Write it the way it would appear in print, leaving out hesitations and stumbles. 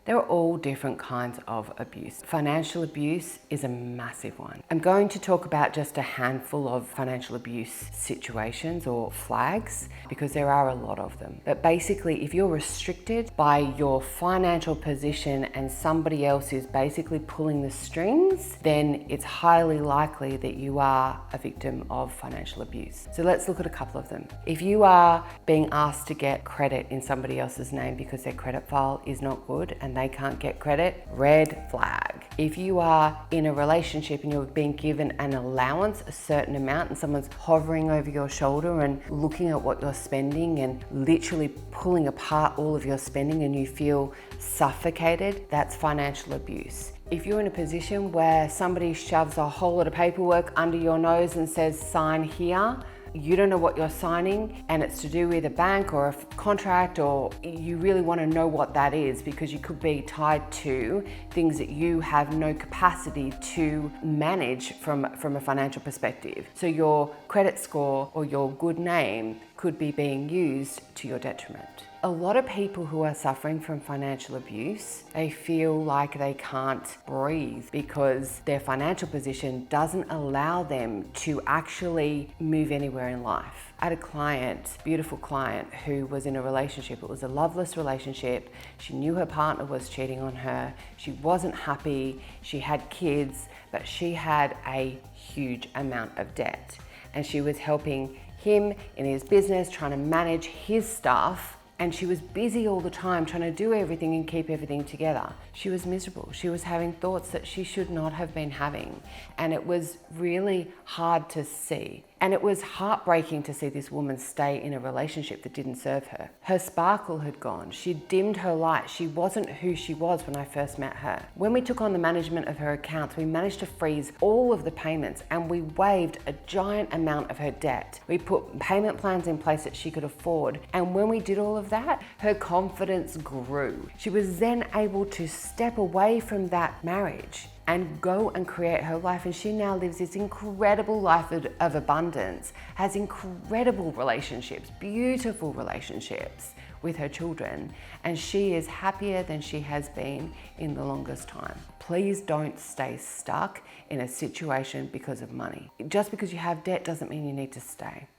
There are all different kinds of abuse. Financial abuse is a massive one. I'm going to talk about just a handful of financial abuse situations or flags because there are a lot of them. But basically, if you're restricted by your financial position and somebody else is basically pulling the strings, then it's highly likely that you are a victim of financial abuse. So let's look at a couple of them. If you are being asked to get credit in somebody else's name because their credit file is not good and they can't get credit, red flag. If you are in a relationship and you're being given an allowance, a certain amount, and someone's hovering over your shoulder and looking at what you're spending and literally pulling apart all of your spending and you feel suffocated, that's financial abuse. If you're in a position where somebody shoves a whole lot of paperwork under your nose and says, sign here, you don't know what you're signing and it's to do with a bank or a contract, or you really want to know what that is because you could be tied to things that you have no capacity to manage from a financial perspective. So your credit score or your good name could be being used to your detriment. A lot of people who are suffering from financial abuse, they feel like they can't breathe because their financial position doesn't allow them to actually move anywhere in life. I had a client, beautiful client, who was in a relationship. It was a loveless relationship. She knew her partner was cheating on her. She wasn't happy. She had kids, but she had a huge amount of debt. And she was helping him in his business, trying to manage his stuff. And she was busy all the time trying to do everything and keep everything together. She was miserable. She was having thoughts that she should not have been having. And it was really hard to see. And it was heartbreaking to see this woman stay in a relationship that didn't serve her. Her sparkle had gone. She dimmed her light. She wasn't who she was when I first met her. When we took on the management of her accounts, we managed to freeze all of the payments and we waived a giant amount of her debt. We put payment plans in place that she could afford. And when we did all of that, her confidence grew. She was then able to step away from that marriage and go and create her life. And she now lives this incredible life of abundance, has incredible relationships, beautiful relationships with her children. And she is happier than she has been in the longest time. Please don't stay stuck in a situation because of money. Just because you have debt doesn't mean you need to stay.